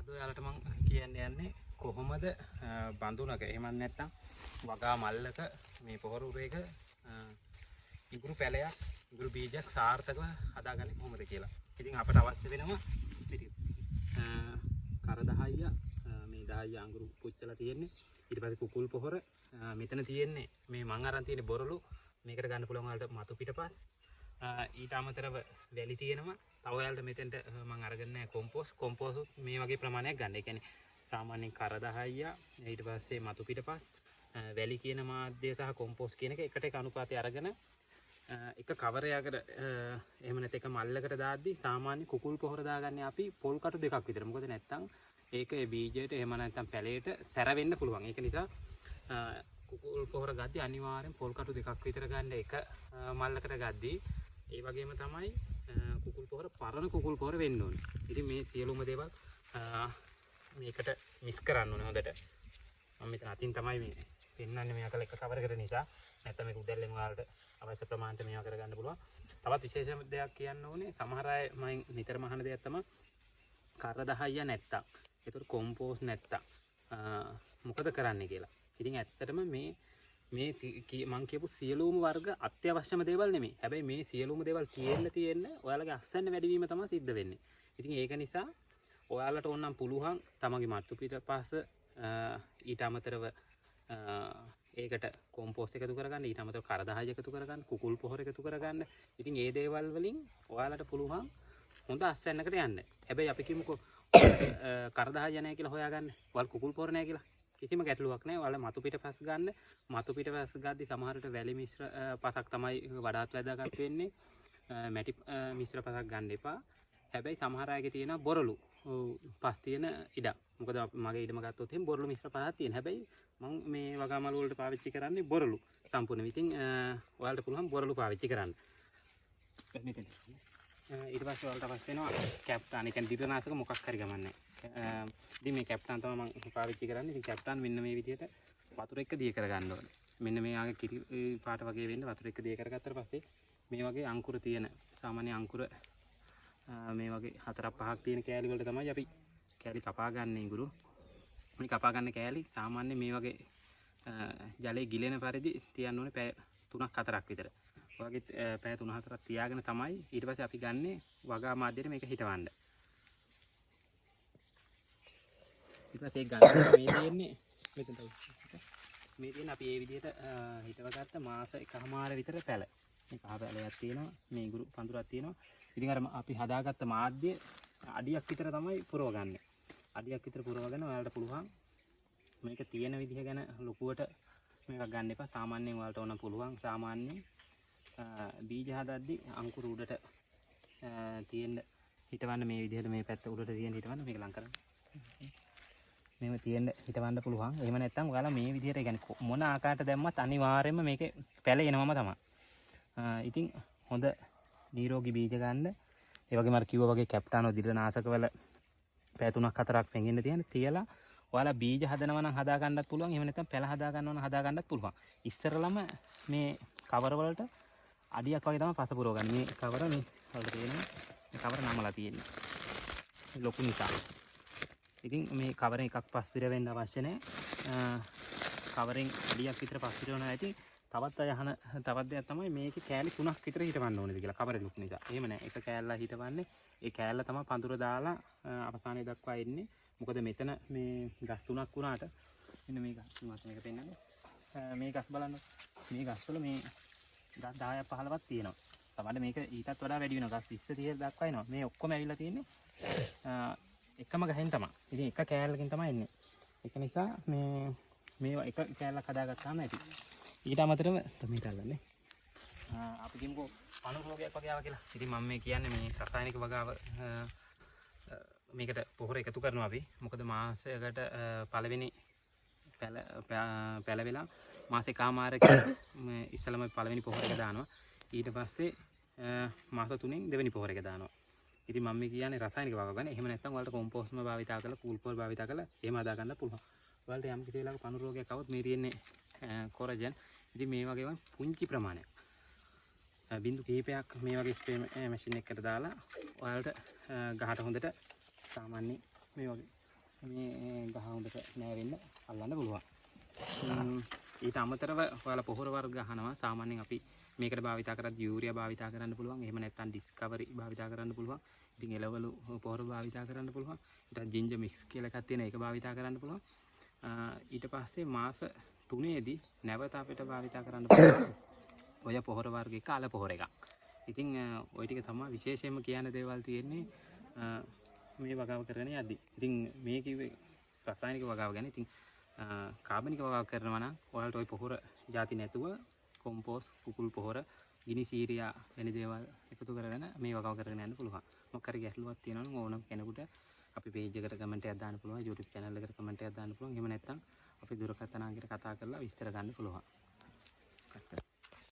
අද ඔයාලට මම කියන්න යන්නේ කොහොමද බඳුනක එහෙම නැත්නම් වගා මල්ලක මේ පොහොර උරේක ඉඟුරු පැලයක් ඉඟුරු බීජයක් සාර්ථකව හදාගන්නේ කොහොමද කියලා. ඉතින් අපට අවශ්‍ය වෙනවා පිටි කර 10ක් මේ 10 අඟුරු පුච්චලා තියෙන්නේ. ඊට පස්සේ කුකුල් පොහොර මෙතන තියෙන්නේ මේ මං අරන් තියෙන බොරළු මේකට ගන්න පුළුවන් වලට මතු පිටපස් ඊට අමතරව වැලි තියෙනවා. තව ඔයාලට මෙතෙන්ට මම අරගෙන නැහැ කොම්පෝස් මේ වගේ ප්‍රමාණයක් ගන්න. ඒ කියන්නේ සාමාන්‍යයෙන් කර 10ක් ඊට පස්සේ මතු පිටපස් වැලි කියන මාධ්‍ය සහ කොම්පෝස් කියන එක එකට එක අනුපාතය අරගෙන එක කවරයකට එහෙම නැත්නම් එක මල්ලකට දාද්දි සාමාන්‍ය කුකුල් පොහොර දාගන්නේ අපි පොල් කටු දෙකක් විතර. මොකද නැත්නම් ඒක බීජයට එහෙම නැත්නම් පැලයට සැර වෙන්න පුළුවන්. ඒක නිසා කුකුල් පොහොර ගද්දි අනිවාර්යෙන් පොල් කටු දෙකක් විතර ගන්න එක මල්ලකට ගද්දි. ඒ වගේම තමයි කුකුල් පොහොර පරණ කුකුල් පොහොර වෙන්න ඕනේ. ඉතින් මේ සියලුම දේවල් මේකට මික්ස් කරන්න ඕනේ හොඳට. මම මෙතන අතින් තමයි මේ පෙන්නන්නේ මේක එක කවරකට නිසා. නැත්නම් මේක උදැල්ලෙන් ඔයාලට අවශ්‍ය ප්‍රමාණයට මේවා කරගන්න පුළුවන්. තවත් විශේෂ දෙයක් කියන්න ඕනේ. සමහර අය මම නිතරම අහන දෙයක් තමයි කර 10 නැත්තම්. ඒතර කොම්පෝස් නැත්තම් මොකද කරන්නේ කියලා. ඉතින් ඇත්තටම මේ මම කියපු සියලුම වර්ග අත්‍යවශ්‍යම දේවල් නෙමෙයි. හැබැයි මේ සියලුම දේවල් තියෙන්න ඔයාලගේ අස්සන්න වැඩිවීම තමයි සිද්ධ වෙන්නේ. ඉතින් ඒක නිසා ඔයාලට ඕනනම් පුළුවන් තමන්ගේ මත්තු පිටපස්ස ඊට අමතරව ඒකට කොම්පෝස්ට් එකතු කරගන්න, ඊට අමතරව කර 10 එකතු කරගන්න, කුකුල් පොහොර එකතු කරගන්න. ඉතින් ඒ දේවල් වලින් ඔයාලට පුළුවන් හොඳ අස්සන්නකට යන්න. හැබැයි අපි කියමුකෝ කර 10 නැහැ කියලා හොයාගන්න. ඔයාලා කුකුල් පොහොර නැහැ කියලා. කිසිම ගැටලුවක් නැහැ. ඔයාලා මතු පිටපස් ගන්න. මතු පිටපස් ගද්දි සමහරට වැලි මිශ්‍ර පසක් තමයි වඩාත් වැදගත් වෙන්නේ. මැටි මිශ්‍ර පසක් ගන්න එපා. හැබැයි සමහර අයගේ තියෙනවා බොරළු පස් තියෙන ඉඩ. මොකද මගේ ඉඩම ගත්තොත් එහෙනම් බොරළු මිශ්‍ර පසක් තියෙන. හැබැයි මම මේ වගාමල් වලට පාවිච්චි කරන්නේ බොරළු සම්පූර්ණ. ඉතින් ඔයාලට පුළුවන් බොරළු පාවිච්චි කරන්න. ඊට පස්සේ ඔයාලට අවශ්‍ය වෙනවා කැප්ටාන්. ඒ කියන්නේ දිරනාශක මොකක් හරි ගමන්නේ. ඉතින් මේ කැප්ටාන් තමයි මම පාවිච්චි කරන්නේ. ඉතින් කැප්ටාන් මෙන්න මේ විදිහට වතුර එක්ක දිය කරගන්න ඕනේ. මෙන්න මේ ආගේ කිරි පාට වගේ වෙන්න වතුර එක්ක දිය කරගත්තට පස්සේ මේ වගේ අංකුර තියෙන සාමාන්‍ය අංකුර මේ වගේ 4-5ක් තියෙන කෑලි වලට තමයි අපි කෑලි කපා ගන්න ඉඟුරු. මේ කපා ගන්න කෑලි සාමාන්‍ය මේ වගේ ජලයේ ගිලෙන පරිදි තියන්න ඕනේ පැය 3-4ක් විතර. ඔයගේ පැය 3-4ක් තියාගෙන තමයි ඊට පස්සේ අපි ගන්නේ වගා මාධ්‍යයට මේක හිටවන්න. ඊට පස්සේ ඒක ගන්න මේ තියෙන්නේ මෙතන තමයි. මේ තියෙන අපි මේ විදිහට හිටවගත්ත මාස එකමාර විතර පැල. මේ කහ පැලයක් තියෙනවා, මේ ඉඟුරු පඳුරක් තියෙනවා. ඉතින් අර අපි හදාගත්ත මාධ්‍ය අඩියක් විතර තමයි පුරවගන්නේ. අඩියක් විතර පුරවගෙන ඔයාලට පුළුවන් මේක තියෙන විදිහ ගැන ලොකුවට මේක ගන්න එපා. සාමාන්‍යයෙන් ඔයාලට ඕන පුළුවන් සාමාන්‍යයෙන් බීජ හදද්දි අංකුරු උඩට තියෙන හිටවන්න මේ විදිහට මේ පැත්ත උඩට තියෙන හිටවන්න මේක ලං කරන්න. මේව තියෙන්න හිටවන්න පුළුවන්. එහෙම නැත්නම් ඔයාලා මේ විදිහට කියන්නේ මොන ආකාරයට දැම්මත් අනිවාර්යයෙන්ම මේකේ පැල එනවම තමයි. ඉතින් හොඳ නිරෝගී බීජ ගන්න. ඒ වගේම අර කිව්වා වගේ කැප්ටානෝ දිරනාශකවල පැය 3-4ක් පෙඟෙන්න තියලා ඔයාලා බීජ හදනවා නම් හදා ගන්නත් පුළුවන්. එහෙම නැත්නම් පැල හදා ගන්නවා නම් හදා ගන්නත් පුළුවන්. ඉස්සරළම මේ කවර වලට අඩියක් වගේ තමයි පස පුරවගන්නේ. මේ කවර මේ වලට තියෙනවා. මේ කවර නමලා තියෙන්නේ. ලොකු නිසා. ඉතින් මේ කවරෙන් එකක් පස් පිර වෙන්න අවශ්‍ය නැහැ. කවරෙන් අඩියක් විතර පස් පිරවනවා ඇති. තවත් අය අහන තවත් දෙයක් තමයි මේකේ කෑලි 3ක් විතර හිටවන්න ඕනේද කියලා. කවරේ ලොකු නිසා. එහෙම නැහැ. එක කෑල්ලක් හිටවන්නේ. ඒ කෑල්ල තමයි පඳුර දාලා අවසානයේ දක්වා එන්නේ. මොකද මෙතන මේ ගස් 3ක් වුණාට මෙන්න මේ ගස් තුනක් මේක පෙන්නන්නේ. මේ ගස් බලන්න. මේ ගස් වල මේ ගස් 10ක් 15ක් තියෙනවා. තමයි මේක ඊටත් වඩා වැඩි වෙනවා. ගස් 20 30 දක්වා එනවා. මේ ඔක්කොම ඇවිල්ලා තියෙන්නේ එකම ගහෙන් තමයි. ඉතින් එක කෑල්ලකින් තමයි එන්නේ. ඒක නිසා මේවා එක කෑල්ලක් හදාගත්තාම ඇති. ඊට අමතරව තමයි ගන්නනේ. අපි කියමුකෝ පණු රෝගයක් වගේ ආවා කියලා. ඉතින් මම මේ කියන්නේ මේ රසායනික වගාව මේකට පොහොර එකතු කරනවා අපි. මොකද මාසයකට පළවෙනි පැල වෙලා මාස එකමාරක ඉස්සලම පළවෙනි පොහොර එක දානවා. ඊට පස්සේ මාස 3න් දෙවෙනි පොහොර එක දානවා. ඉතින් මම මේ කියන්නේ රසායනික වගාව ගන්න. එහෙම නැත්නම් ඔයාලට කොම්පෝස්ට්ම භාවිතා කරලා කුල් පොල් භාවිතා කරලා එහෙම හදා ගන්න පුළුවන්. ඔයාලට යම් කිසි වෙලාවක පණු රෝගයක් આવොත් මේ තියෙන්නේ කොරජන්. ඉතින් මේ වගේම පුංචි ප්‍රමාණයක් බින්දු කිහිපයක් මේ වගේ ස්ප්‍රේ මැෂින් එකකට දාලා ඔයාලට ගහට හොඳට සාමාන්‍ය මේ වගේ මේ ගහ හොඳට නෑවෙන්න අල්ලන්න පුළුවන්. ඊට අමතරව ඔයාලා පොහොර වර්ග අහනවා. සාමාන්‍යයෙන් අපි මේකට භාවිතා කරද්දී යූරියා භාවිතා කරන්න පුළුවන්. එහෙම නැත්නම් ඩිස්කවරි භාවිතා කරන්න පුළුවන්. ඉතින් එළවලු පොහොර භාවිතා කරන්න පුළුවන්. ඊට ජින්ජර් මික්ස් කියලා එකක් තියෙන ඒක භාවිතා කරන්න පුළුවන්. ඊට පස්සේ මාස 3ේදී නැවත අපිට භාවිතා කරන්න පුළුවන් ඔය පොහොර වර්ගයක කාල පොහොර එකක්. ඉතින් ওই ටික තමයි විශේෂයෙන්ම කියන්න දේවල් තියෙන්නේ මේ වගාව කරගෙන යද්දී. ඉතින් මේ කිව්වේ රසායනික වගාව ගැන. ඉතින් කාබනික වගාව කරනවා නම් ඔයාලට ওই පොහොර ಜಾති නැතුව කොම්පෝස්, කුකුල් පොහොර, ගිනි සීරියා වෙන දේවල් එකතු කරගෙන මේ වගාව කරගෙන යන්න පුළුවන්. මොකක් හරි ගැටලුවක් තියෙනවා නම් ඕනම කෙනෙකුට අපි page එකට comment එකක් දාන්න පුළුවන්, YouTube channel එකට comment එකක් දාන්න පුළුවන්. එහෙම නැත්නම් අපි දුරකථන අංකයට කතා කරලා විස්තර ගන්න පුළුවන්.